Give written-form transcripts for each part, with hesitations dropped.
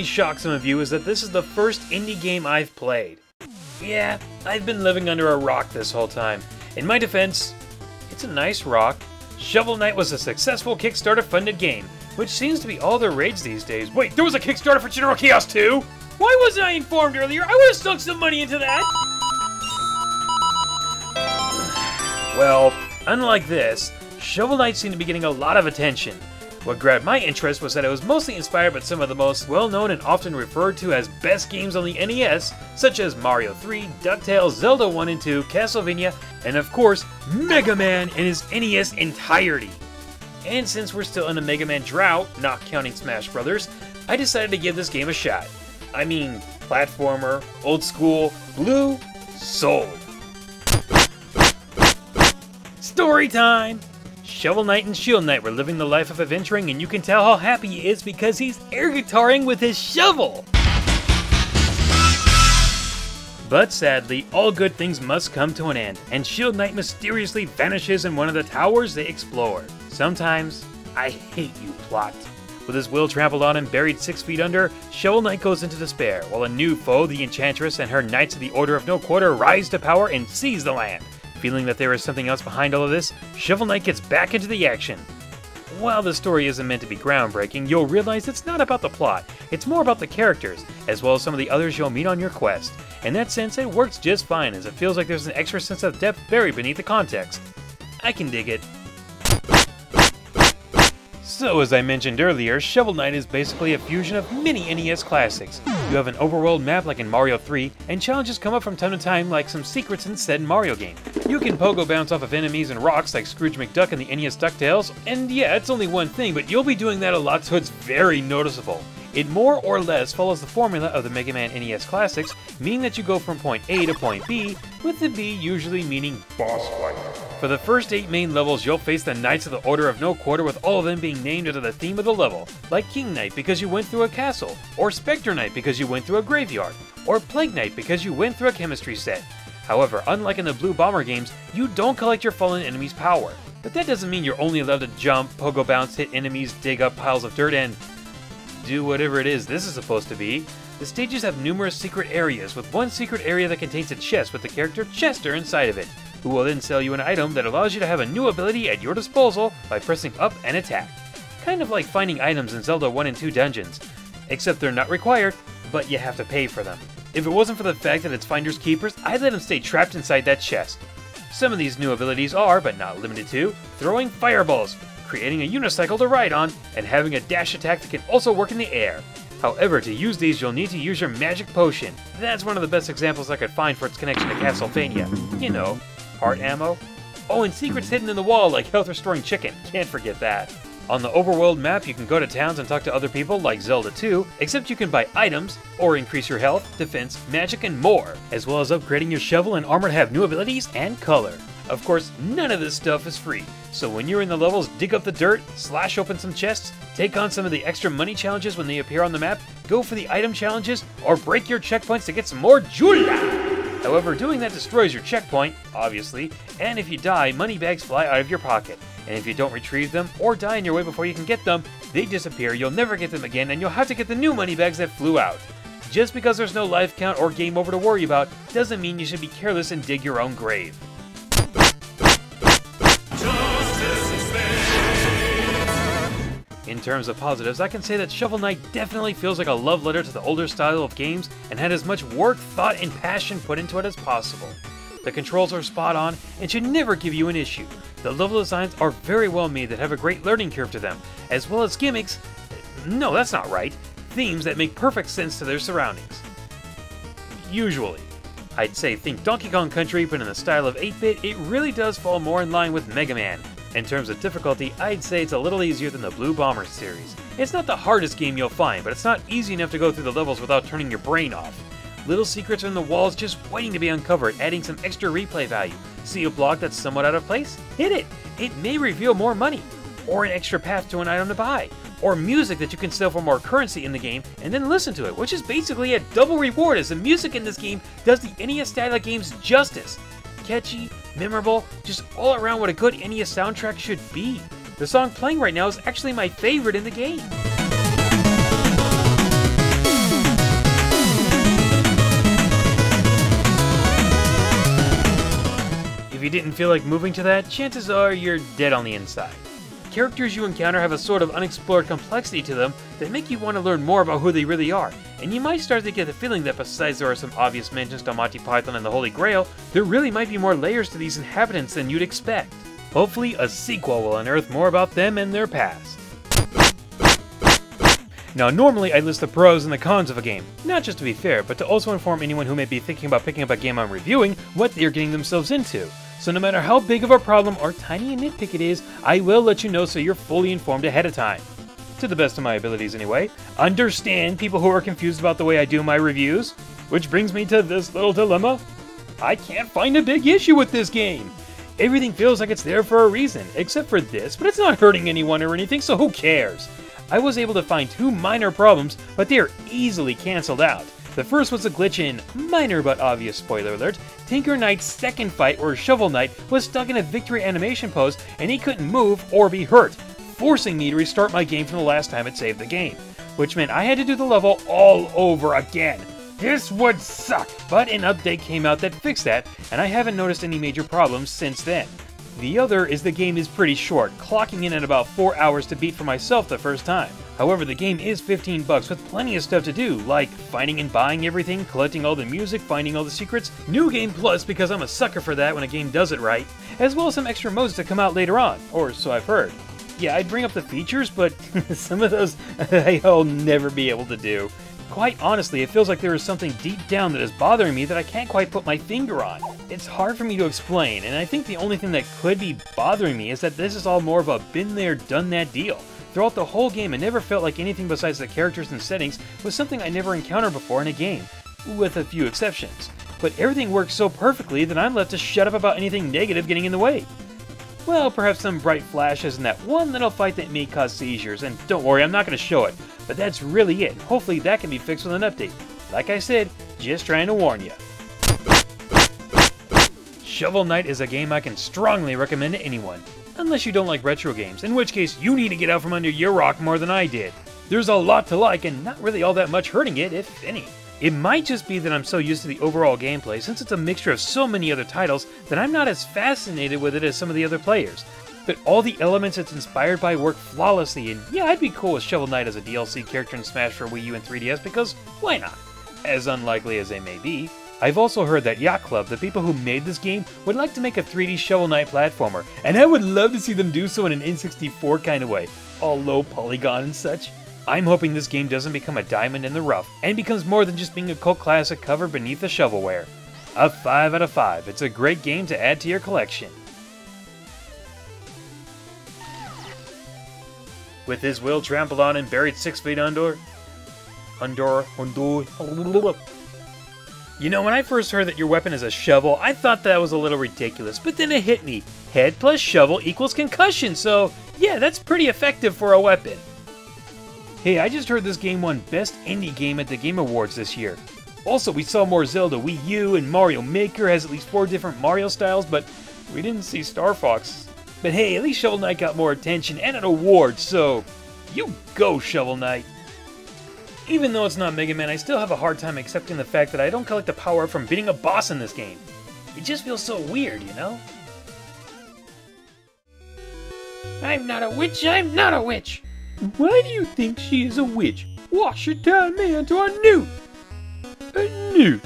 may shock some of you is that this is the first indie game I've played. Yeah, I've been living under a rock this whole time. In my defense, it's a nice rock. Shovel Knight was a successful Kickstarter-funded game, which seems to be all the rage these days. Wait, there was a Kickstarter for General Chaos 2? Why wasn't I informed earlier? I would have sunk some money into that! Well, unlike this, Shovel Knight seemed to be getting a lot of attention. What grabbed my interest was that it was mostly inspired by some of the most well-known and often referred to as best games on the NES, such as Mario 3, DuckTales, Zelda 1 and 2, Castlevania, and of course, Mega Man in his NES entirety. And since we're still in a Mega Man drought, not counting Smash Brothers, I decided to give this game a shot. I mean, platformer, old school, blue, sold. Story time! Shovel Knight and Shield Knight were living the life of adventuring, and you can tell how happy he is because he's air guitaring with his shovel! But sadly, all good things must come to an end, and Shield Knight mysteriously vanishes in one of the towers they explore. Sometimes, I hate you, plot. With his will trampled on and buried 6 feet under, Shovel Knight goes into despair, while a new foe, the Enchantress, and her Knights of the Order of No Quarter rise to power and seize the land. Feeling that there is something else behind all of this, Shovel Knight gets back into the action. While the story isn't meant to be groundbreaking, you'll realize it's not about the plot, it's more about the characters, as well as some of the others you'll meet on your quest. In that sense, it works just fine, as it feels like there's an extra sense of depth buried beneath the context. I can dig it. So, as I mentioned earlier, Shovel Knight is basically a fusion of many NES classics. You have an overworld map like in Mario 3, and challenges come up from time to time like some secrets in said Mario game. You can pogo bounce off of enemies and rocks like Scrooge McDuck in the NES DuckTales, and yeah, it's only one thing, but you'll be doing that a lot, so it's very noticeable. It more or less follows the formula of the Mega Man NES classics, meaning that you go from point A to point B, with the B usually meaning boss fight. For the first 8 main levels, you'll face the Knights of the Order of No Quarter, with all of them being named after the theme of the level, like King Knight because you went through a castle, or Spectre Knight because you went through a graveyard, or Plague Knight because you went through a chemistry set. However, unlike in the Blue Bomber games, you don't collect your fallen enemy's power. But that doesn't mean you're only allowed to jump, pogo bounce, hit enemies, dig up piles of dirt, and do whatever it is this is supposed to be. The stages have numerous secret areas, with one secret area that contains a chest with the character Chester inside of it, who will then sell you an item that allows you to have a new ability at your disposal by pressing up and attack. Kind of like finding items in Zelda 1 and 2 dungeons, except they're not required, but you have to pay for them. If it wasn't for the fact that it's finders keepers, I'd let him stay trapped inside that chest. Some of these new abilities are, but not limited to, throwing fireballs, creating a unicycle to ride on, and having a dash attack that can also work in the air. However, to use these, you'll need to use your magic potion. That's one of the best examples I could find for its connection to Castlevania. You know, heart ammo. Oh, and secrets hidden in the wall like health restoring chicken. Can't forget that. On the overworld map, you can go to towns and talk to other people like Zelda 2, except you can buy items, or increase your health, defense, magic, and more, as well as upgrading your shovel and armor to have new abilities and color. Of course, none of this stuff is free, so when you're in the levels, dig up the dirt, slash open some chests, take on some of the extra money challenges when they appear on the map, go for the item challenges, or break your checkpoints to get some more Jula! However, doing that destroys your checkpoint, obviously, and if you die, money bags fly out of your pocket. And if you don't retrieve them, or die on your way before you can get them, they disappear, you'll never get them again, and you'll have to get the new money bags that flew out. Just because there's no life count or game over to worry about, doesn't mean you should be careless and dig your own grave. In terms of positives, I can say that Shovel Knight definitely feels like a love letter to the older style of games and had as much work, thought, and passion put into it as possible. The controls are spot on and should never give you an issue. The level designs are very well made that have a great learning curve to them, as well as gimmicks, no, that's not right, themes that make perfect sense to their surroundings. Usually. I'd say think Donkey Kong Country, but in the style of 8-bit, it really does fall more in line with Mega Man. In terms of difficulty, I'd say it's a little easier than the Blue Bomber series. It's not the hardest game you'll find, but it's not easy enough to go through the levels without turning your brain off. Little secrets are in the walls just waiting to be uncovered, adding some extra replay value. See a block that's somewhat out of place? Hit it! It may reveal more money, or an extra path to an item to buy, or music that you can sell for more currency in the game and then listen to it, which is basically a double reward as the music in this game does the NES style of games justice. Catchy, memorable, just all around what a good NES soundtrack should be. The song playing right now is actually my favorite in the game. If you didn't feel like moving to that, chances are you're dead on the inside. Characters you encounter have a sort of unexplored complexity to them that make you want to learn more about who they really are, and you might start to get the feeling that besides there are some obvious mentions to Monty Python and the Holy Grail, there really might be more layers to these inhabitants than you'd expect. Hopefully, a sequel will unearth more about them and their past. Now, normally I list the pros and the cons of a game, not just to be fair, but to also inform anyone who may be thinking about picking up a game I'm reviewing what they're getting themselves into. So no matter how big of a problem or tiny a nitpick it is, I will let you know so you're fully informed ahead of time. To the best of my abilities anyway. Understand people who are confused about the way I do my reviews? Which brings me to this little dilemma. I can't find a big issue with this game. Everything feels like it's there for a reason, except for this, but it's not hurting anyone or anything, so who cares? I was able to find 2 minor problems, but they are easily cancelled out. The first was a glitch in, minor but obvious spoiler alert, Tinker Knight's second fight where Shovel Knight was stuck in a victory animation pose and he couldn't move or be hurt, forcing me to restart my game from the last time it saved the game, which meant I had to do the level all over again. This would suck! But an update came out that fixed that, and I haven't noticed any major problems since then. The other is the game is pretty short, clocking in at about 4 hours to beat for myself the first time. However, the game is $15 with plenty of stuff to do, like finding and buying everything, collecting all the music, finding all the secrets, New Game Plus because I'm a sucker for that when a game does it right, as well as some extra modes to come out later on, or so I've heard. Yeah, I'd bring up the features, but some of those I'll never be able to do. Quite honestly, it feels like there is something deep down that is bothering me that I can't quite put my finger on. It's hard for me to explain, and I think the only thing that could be bothering me is that this is all more of a been there, done that deal. Throughout the whole game, it never felt like anything besides the characters and settings was something I never encountered before in a game, with a few exceptions. But everything works so perfectly that I'm left to shut up about anything negative getting in the way. Well, perhaps some bright flashes in that one little fight that may cause seizures, and don't worry, I'm not going to show it, but that's really it. Hopefully that can be fixed with an update. Like I said, just trying to warn you. Shovel Knight is a game I can strongly recommend to anyone. Unless you don't like retro games, in which case you need to get out from under your rock more than I did. There's a lot to like and not really all that much hurting it, if any. It might just be that I'm so used to the overall gameplay since it's a mixture of so many other titles that I'm not as fascinated with it as some of the other players. But all the elements it's inspired by work flawlessly, and yeah, I'd be cool with Shovel Knight as a DLC character in Smash for Wii U and 3DS because why not? As unlikely as they may be. I've also heard that Yacht Club, the people who made this game, would like to make a 3D Shovel Knight platformer, and I would love to see them do so in an N64 kind of way, all low polygon and such. I'm hoping this game doesn't become a diamond in the rough, and becomes more than just being a cult classic covered beneath the shovelware. A 5 out of 5, it's a great game to add to your collection. With his will trampled on and buried 6 feet under... You know, when I first heard that your weapon is a shovel, I thought that was a little ridiculous, but then it hit me. Head plus shovel equals concussion, so yeah, that's pretty effective for a weapon. Hey, I just heard this game won Best Indie Game at the Game Awards this year. Also, we saw more Zelda Wii U, and Mario Maker has at least 4 different Mario styles, but we didn't see Star Fox. But hey, at least Shovel Knight got more attention and an award, so you go, Shovel Knight. Even though it's not Mega Man, I still have a hard time accepting the fact that I don't collect the power-up from beating a boss in this game. It just feels so weird, you know? I'm not a witch, I'm not a witch! Why do you think she is a witch? Wash your down man to a newt! A newt!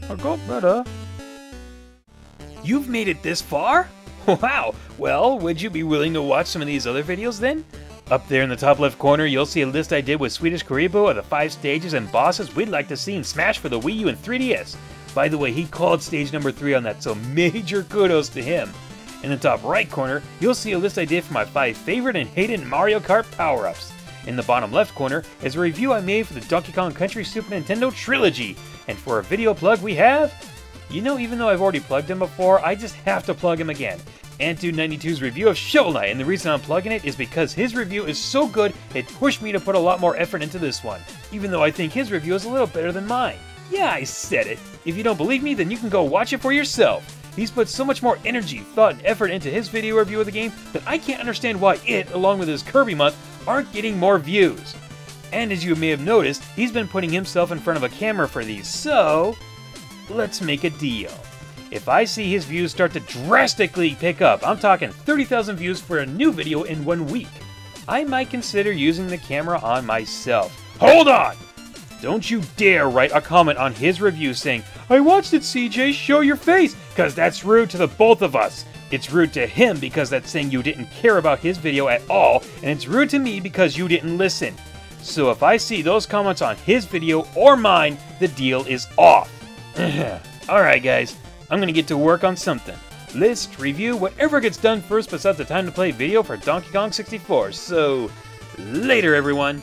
I got better. You've made it this far? Wow! Well, would you be willing to watch some of these other videos then? Up there in the top left corner, you'll see a list I did with Swedish Karibo of the 5 stages and bosses we'd like to see in Smash for the Wii U and 3DS. By the way, he called stage number 3 on that, so major kudos to him. In the top right corner, you'll see a list I did for my 5 favorite and hated Mario Kart power-ups. In the bottom left corner is a review I made for the Donkey Kong Country Super Nintendo Trilogy. And for a video plug we have... You know, even though I've already plugged him before, I just have to plug him again. Antu92's review of Shovel Knight, and the reason I'm plugging it is because his review is so good, it pushed me to put a lot more effort into this one, even though I think his review is a little better than mine. Yeah, I said it. If you don't believe me, then you can go watch it for yourself. He's put so much more energy, thought, and effort into his video review of the game that I can't understand why it, along with his Kirby month, aren't getting more views. And as you may have noticed, he's been putting himself in front of a camera for these, so... let's make a deal. If I see his views start to drastically pick up, I'm talking 30,000 views for a new video in 1 week, I might consider using the camera on myself. Hold on! Don't you dare write a comment on his review saying, "I watched it, CJ, show your face," cause that's rude to the both of us. It's rude to him because that's saying you didn't care about his video at all, and it's rude to me because you didn't listen. So if I see those comments on his video or mine, the deal is off. Alright guys, I'm gonna get to work on something. List, review, whatever gets done first besides the time to play video for Donkey Kong 64. So, later everyone!